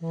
I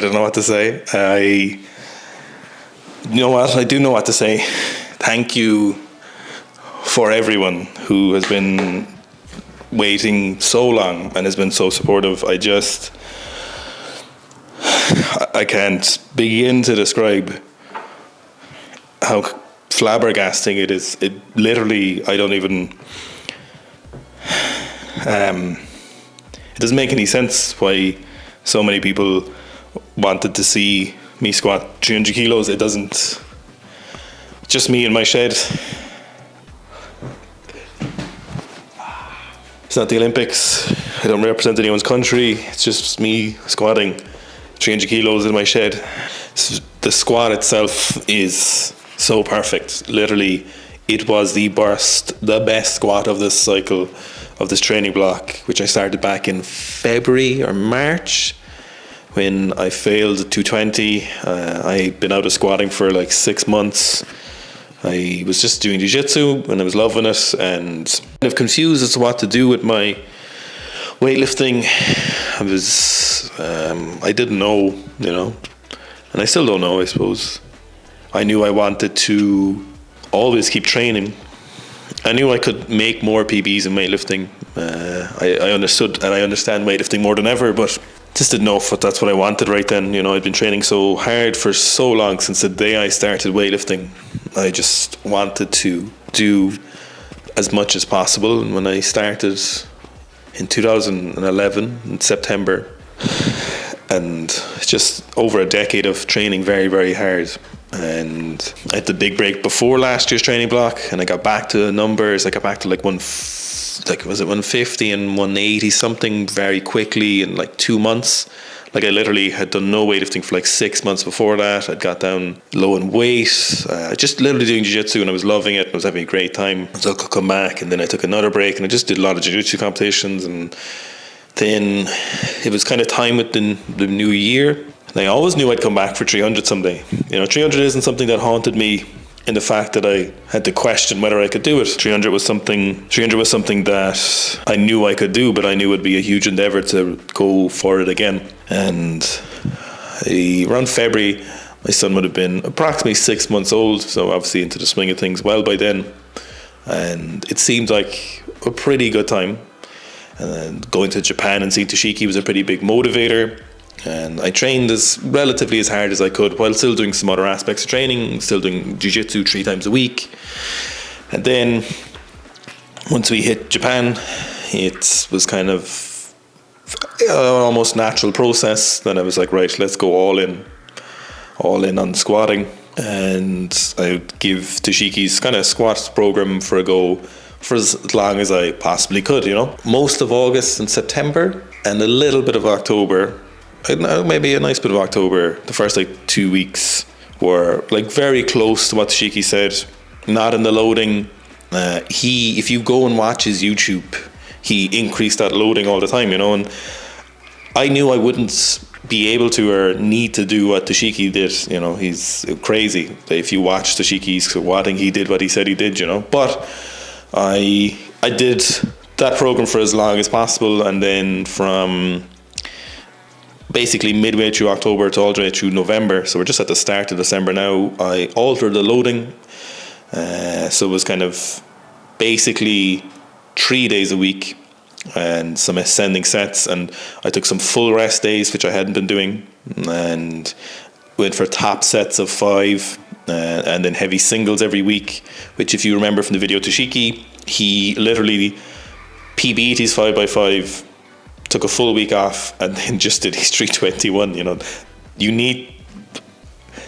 don't know what to say. You know what? I do know what to say. Thank you for everyone who has been waiting so long and has been so supportive. I can't begin to describe how flabbergasting it is. It literally, I don't even... it doesn't make any sense why so many people wanted to see me squat 300 kilos. It doesn't. Just me in my shed. It's not the Olympics. I don't represent anyone's country. It's just me squatting 300 kilos in my shed. The squat itself is so perfect. Literally, it was the best squat of this cycle, of this training block, which I started back in February or March when I failed at 220. I'd been out of squatting for like 6 months. I was just doing jiu-jitsu and I was loving it, and kind of confused as to what to do with my weightlifting. I didn't know, and I still don't know, I suppose. I knew I wanted to always keep training. I knew I could make more PBs in weightlifting. I understood and I understand weightlifting more than ever, but just didn't know if that's what I wanted right then. I'd been training so hard for so long since the day I started weightlifting. I just wanted to do as much as possible. And when I started in 2011, in September, and just over a decade of training very, very hard. And I had the big break before last year's training block, and I got back to numbers. I got back to like like, was it 150 and 180 something very quickly in like 2 months. Like, I literally had done no weightlifting for like 6 months before that. I'd got down low in weight, just literally doing jiu-jitsu, and I was loving it. I was having a great time. So I could come back, and then I took another break, and I just did a lot of jiu-jitsu competitions. And then it was kind of time with the new year. And I always knew I'd come back for 300 someday. 300 isn't something that haunted me in the fact that I had to question whether I could do it. 300 was something that I knew I could do, but I knew it'd be a huge endeavour to go for it again. And around February, my son would have been approximately 6 months old, so obviously into the swing of things well by then. And it seemed like a pretty good time. And then going to Japan and seeing Toshiki was a pretty big motivator. And I trained as relatively as hard as I could while still doing some other aspects of training, still doing jiu-jitsu 3 times a week. And then once we hit Japan, it was kind of almost natural process. Then I was like, right, let's go all in on squatting. And I would give Toshiki's kind of squat program for a go for as long as I possibly could, Most of August and September and a little bit of October, maybe a nice bit of October, the first 2 weeks were like very close to what Toshiki said, not in the loading. If you go and watch his YouTube, he increased that loading all the time, and I knew I wouldn't be able to or need to do what Toshiki did. He's crazy. If you watch Toshiki's squatting, he did what he said he did, but I did that program for as long as possible, and then from basically midway through October to all the way through November, so we're just at the start of December now, I altered the loading. So it was kind of basically 3 days a week and some ascending sets, and I took some full rest days, which I hadn't been doing, and went for top sets of 5, and then heavy singles every week, which, if you remember from the video Toshiki, he literally PB'd his 5x5, took a full week off, and then just did his 321. You need,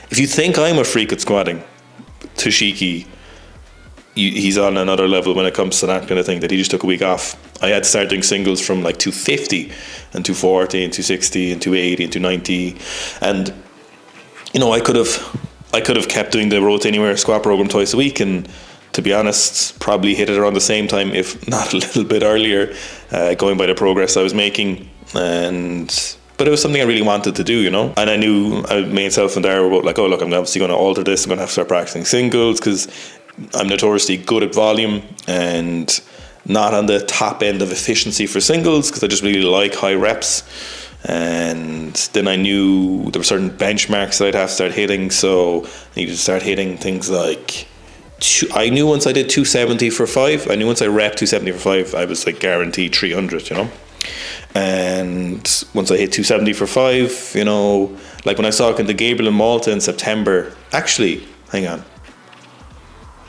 if you think I'm a freak at squatting, Toshiki, he's on another level when it comes to that kind of thing, that he just took a week off. I had to start doing singles from like 250 and 240 and 260 and 280 and 290, and I could have kept doing the Road to Anywhere squat program twice a week, and to be honest, probably hit it around the same time, if not a little bit earlier, going by the progress I was making. But it was something I really wanted to do, And I knew, I made myself and Dara about like, oh look, I'm obviously going to alter this. I'm going to have to start practicing singles because I'm notoriously good at volume and not on the top end of efficiency for singles, because I just really like high reps. And then I knew there were certain benchmarks that I'd have to start hitting, so I needed to start hitting things like, I knew once I did 270 for 5, I knew once I repped 270 for 5, I was like guaranteed 300, And once I hit 270 for 5, like when I was talking to Gabriel in Malta in September, actually, hang on,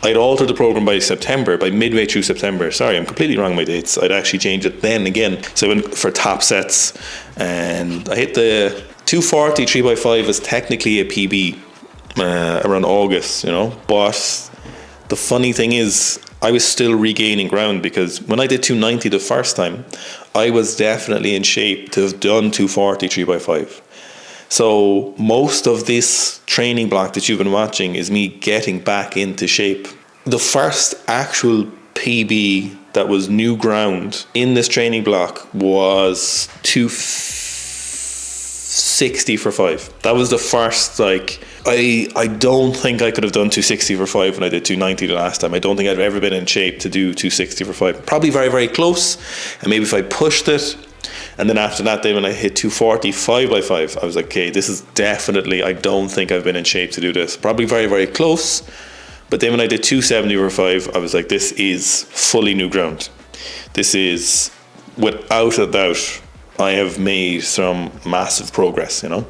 I'd altered the program by September, by midway through September. Sorry, I'm completely wrong with my dates. I'd actually changed it then again. So I went for top sets, and I hit the 240 3x5 as technically a PB around August, But the funny thing is, I was still regaining ground, because when I did 290 the first time, I was definitely in shape to have done 240 3x5. So most of this training block that you've been watching is me getting back into shape. The first actual PB that was new ground in this training block was 260 for 5. That was the first, I don't think I could have done 260 for 5 when I did 290 the last time. I don't think I've ever been in shape to do 260 for 5. Probably very, very close. And maybe if I pushed it, and then after that, then when I hit 240 5x5, I was like, okay, this is definitely, I don't think I've been in shape to do this. Probably very, very close. But then when I did 270 for 5, I was like, this is fully new ground. This is, without a doubt, I have made some massive progress, And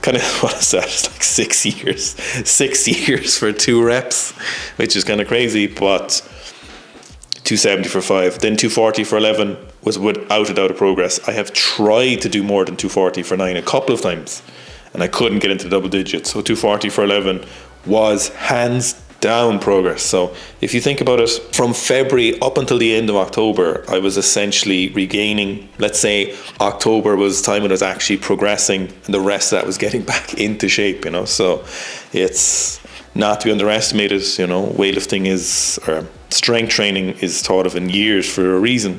kind of what is that? It's like 6 years. 6 years for 2 reps, which is kind of crazy. But 270 for 5, then 240 for 11 was without a doubt of progress. I have tried to do more than 240 for 9 a couple of times, and I couldn't get into double digits. So 240 for 11 was hands down progress. So if you think about it, from February up until the end of October, I was essentially regaining. Let's say October was time when I was actually progressing, and the rest of that was getting back into shape, you know. So it's not to be underestimated, you know. Weightlifting or strength training is thought of in years for a reason.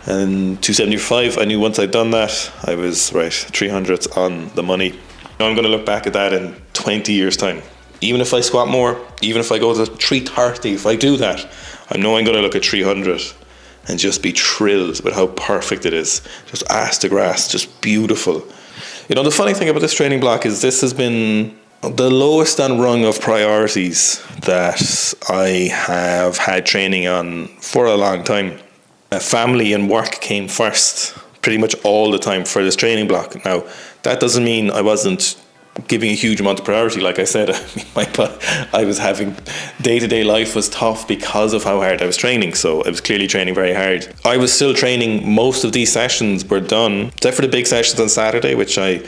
And 275, I knew once I'd done that, I was right, 300s on the money. Now I'm going to look back at that in 20 years' time. Even if I squat more, even if I go to 330, if I do that, I know I'm going to look at 300 and just be thrilled with how perfect it is. Just ass to grass, just beautiful. You know, the funny thing about this training block is this has been the lowest on rung of priorities that I have had training on for a long time. Family and work came first pretty much all the time for this training block. Now, that doesn't mean I wasn't giving a huge amount of priority. Like I said, I was having day-to-day life was tough because of how hard I was training, so I was clearly training very hard. I was still training. Most of these sessions were done, except for the big sessions on Saturday, which I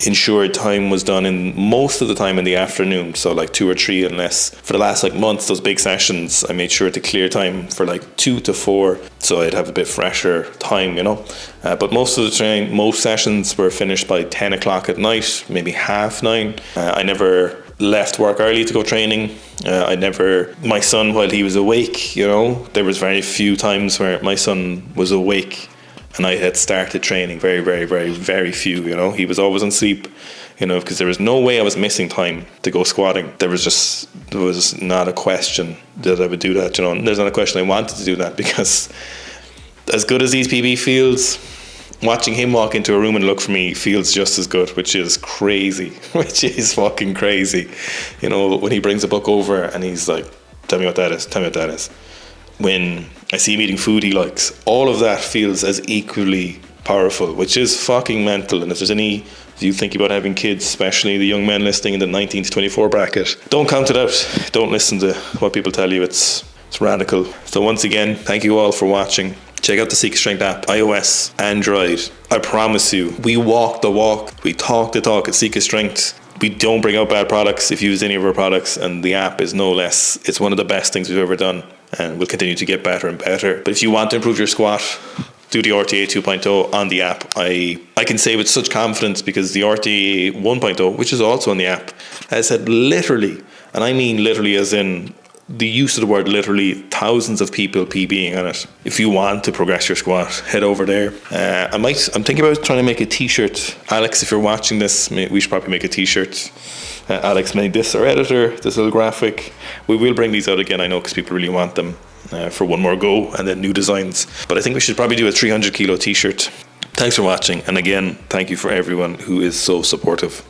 ensured time was done in most of the time in the afternoon, so like 2 or 3, unless for the last like months, those big sessions, I made sure to clear time for like 2 to 4, so I'd have a bit fresher time, you know. But most of the most sessions were finished by 10 o'clock at night, maybe 9:30. I never left work early to go training. My son, while he was awake, you know, there was very few times where my son was awake and I had started training. Very, very, very, very few, you know. He was always on sleep, you know, because there was no way I was missing time to go squatting. There was not a question that I would do that, you know. And there's not a question I wanted to do that, because as good as these PB feels, watching him walk into a room and look for me feels just as good, which is crazy, which is fucking crazy. You know, when he brings a book over and he's like, tell me what that is. When I see him eating food he likes, all of that feels as equally powerful, which is fucking mental. And if there's any of you thinking about having kids, especially the young men listening in the 19 to 24 bracket, don't count it out. Don't listen to what people tell you. It's radical. So once again, thank you all for watching. Check out the Sika Strength App, iOS, Android. I promise you, we walk the walk, we talk the talk at Sika Strength. We don't bring out bad products if you use any of our products, and the app is no less. It's one of the best things we've ever done, and we'll continue to get better and better. But if you want to improve your squat, do the RTA 2.0 on the app. I can say with such confidence, because the RTA 1.0, which is also on the app, has had literally, and I mean literally as in the use of the word literally, thousands of people PBing on it. If you want to progress your squat, head over there. I'm thinking about trying to make a t-shirt. Alex, if you're watching this, we should probably make a t-shirt. Alex made this, our editor, this little graphic. We will bring these out again, I know, because people really want them for one more go, and then new designs. But I think we should probably do a 300 kilo t-shirt. Thanks for watching, and again, thank you for everyone who is so supportive.